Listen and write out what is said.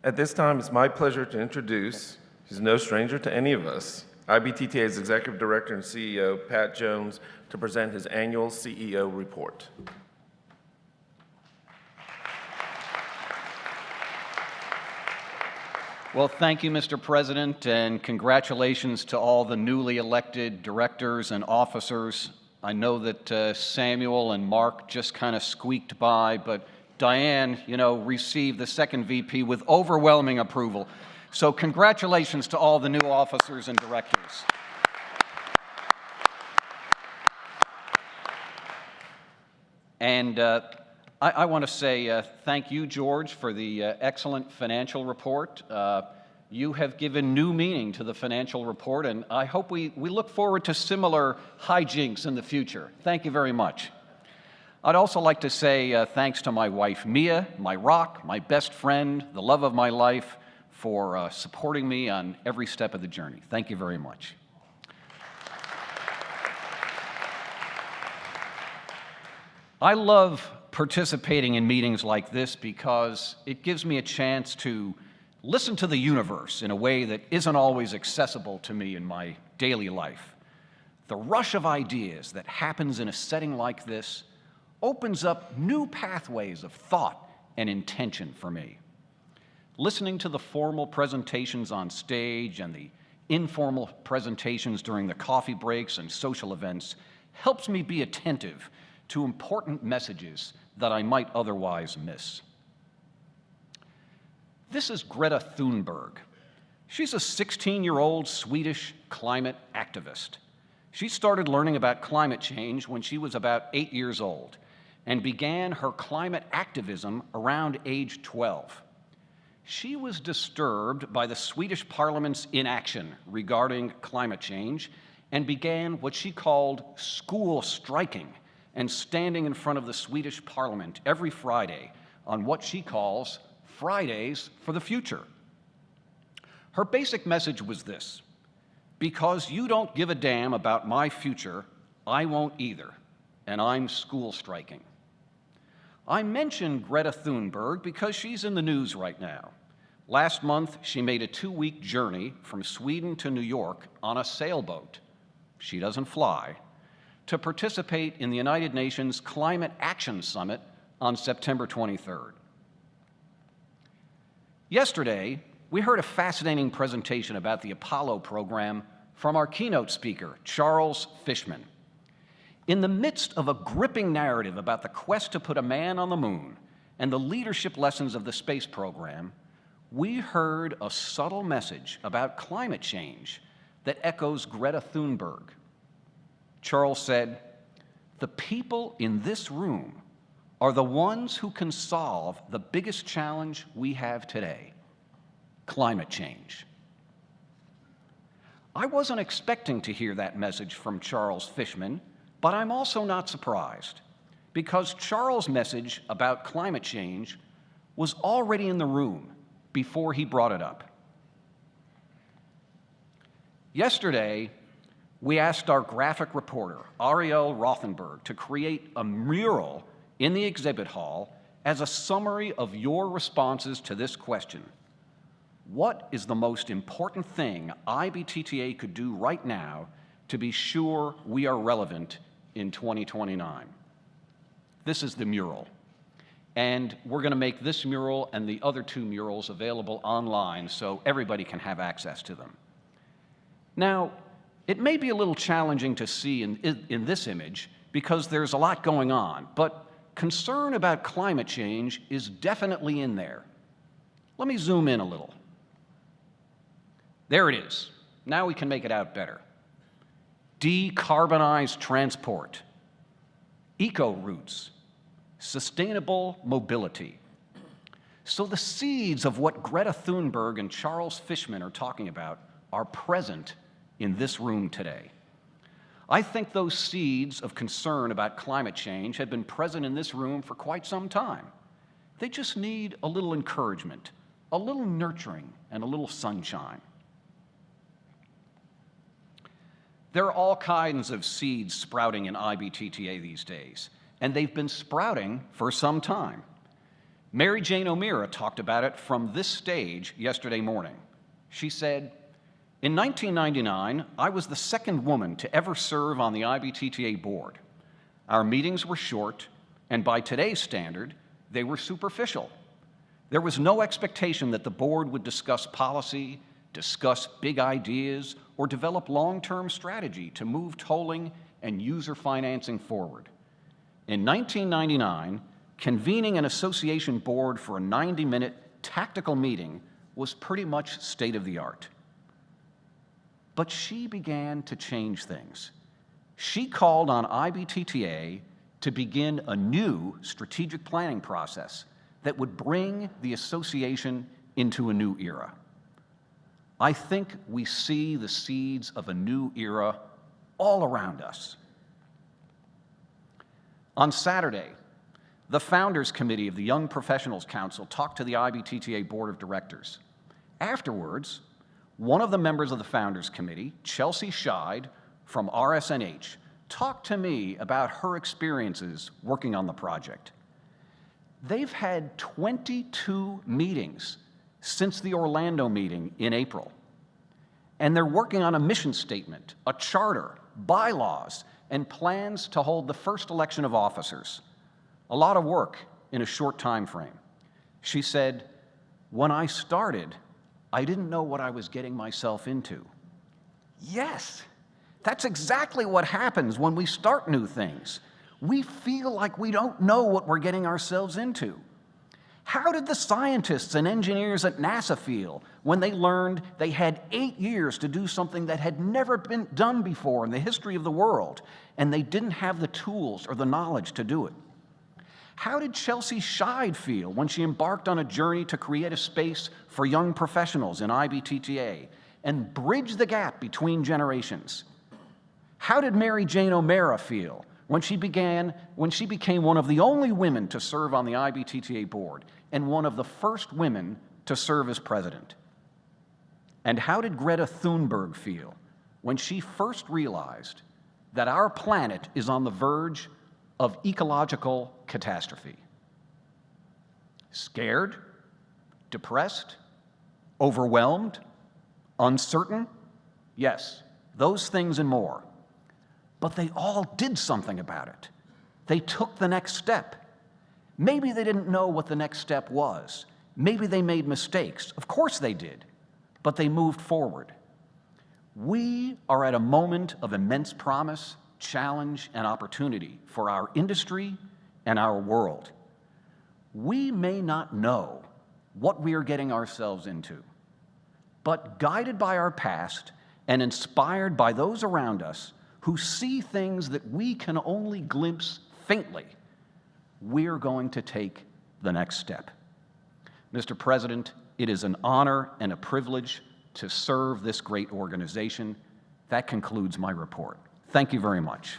At this time, it's my pleasure to introduce, he's no stranger to any of us, IBTTA's Executive Director and CEO, Pat Jones, to present his annual CEO report. Well, thank you, Mr. President, and congratulations to all the newly elected directors and officers. I know that Samuel and Mark just kind of squeaked by, but Diane, received the second VP with overwhelming approval. So congratulations to all the new officers and directors. And I want to say thank you, George, for the excellent financial report. You have given new meaning to the financial report, and I hope we look forward to similar hijinks in the future. Thank you very much. I'd also like to say thanks to my wife, Mia, my rock, my best friend, the love of my life, for supporting me on every step of the journey. Thank you very much. I love participating in meetings like this because it gives me a chance to listen to the universe in a way that isn't always accessible to me in my daily life. The rush of ideas that happens in a setting like this opens up new pathways of thought and intention for me. Listening to the formal presentations on stage and the informal presentations during the coffee breaks and social events helps me be attentive to important messages that I might otherwise miss. This is Greta Thunberg. She's a 16-year-old Swedish climate activist. She started learning about climate change when she was about 8 years old and began her climate activism around age 12. She was disturbed by the Swedish Parliament's inaction regarding climate change and began what she called school striking and standing in front of the Swedish Parliament every Friday on what she calls Fridays for the Future. Her basic message was this: because you don't give a damn about my future, I won't either, and I'm school striking. I mention Greta Thunberg because she's in the news right now. Last month, she made a 2-week journey from Sweden to New York on a sailboat. She doesn't fly, to participate in the United Nations Climate Action Summit on September 23rd. Yesterday, we heard a fascinating presentation about the Apollo program from our keynote speaker, Charles Fishman. In the midst of a gripping narrative about the quest to put a man on the moon and the leadership lessons of the space program, we heard a subtle message about climate change that echoes Greta Thunberg. Charles said, "The people in this room are the ones who can solve the biggest challenge we have today, climate change." I wasn't expecting to hear that message from Charles Fishman, but I'm also not surprised, because Charles' message about climate change was already in the room before he brought it up. Yesterday, we asked our graphic reporter, Ariel Rothenberg, to create a mural in the exhibit hall as a summary of your responses to this question: what is the most important thing IBTTA could do right now to be sure we are relevant in 2029? This is the mural. And we're going to make this mural and the other 2 murals available online so everybody can have access to them. Now, it may be a little challenging to see in this image because there's a lot going on, but concern about climate change is definitely in there. Let me zoom in a little. There it is. Now we can make it out better. Decarbonize transport, eco routes, sustainable mobility. So the seeds of what Greta Thunberg and Charles Fishman are talking about are present in this room today. I think those seeds of concern about climate change have been present in this room for quite some time. They just need a little encouragement, a little nurturing, and a little sunshine. There are all kinds of seeds sprouting in IBTTA these days, and they've been sprouting for some time. Mary Jane O'Meara talked about it from this stage yesterday morning. She said, "In 1999, I was the second woman to ever serve on the IBTTA board. Our meetings were short, and by today's standard, they were superficial. There was no expectation that the board would discuss policy, discuss big ideas, or develop long-term strategy to move tolling and user financing forward. In 1999, convening an association board for a 90-minute tactical meeting was pretty much state of the art." But she began to change things. She called on IBTTA to begin a new strategic planning process that would bring the association into a new era. I think we see the seeds of a new era all around us. On Saturday, the Founders Committee of the Young Professionals Council talked to the IBTTA Board of Directors. Afterwards, one of the members of the Founders Committee, Chelsea Scheid from RSNH, talked to me about her experiences working on the project. They've had 22 meetings since the Orlando meeting in April. And they're working on a mission statement, a charter, bylaws, and plans to hold the first election of officers. A lot of work in a short time frame. She said, "When I started, I didn't know what I was getting myself into." Yes, that's exactly what happens when we start new things. We feel like we don't know what we're getting ourselves into. How did the scientists and engineers at NASA feel when they learned they had 8 years to do something that had never been done before in the history of the world, and they didn't have the tools or the knowledge to do it? How did Chelsea Scheid feel when she embarked on a journey to create a space for young professionals in IBTTA and bridge the gap between generations? How did Mary Jane O'Meara feel when she became one of the only women to serve on the IBTTA board and one of the first women to serve as president? And how did Greta Thunberg feel when she first realized that our planet is on the verge of ecological catastrophe? Scared? Depressed? Overwhelmed? Uncertain? Yes, those things and more. But they all did something about it. They took the next step. Maybe they didn't know what the next step was. Maybe they made mistakes. Of course they did. But they moved forward. We are at a moment of immense promise, challenge, and opportunity for our industry and our world. We may not know what we are getting ourselves into, but guided by our past and inspired by those around us who see things that we can only glimpse faintly, we're going to take the next step. Mr. President, it is an honor and a privilege to serve this great organization. That concludes my report. Thank you very much.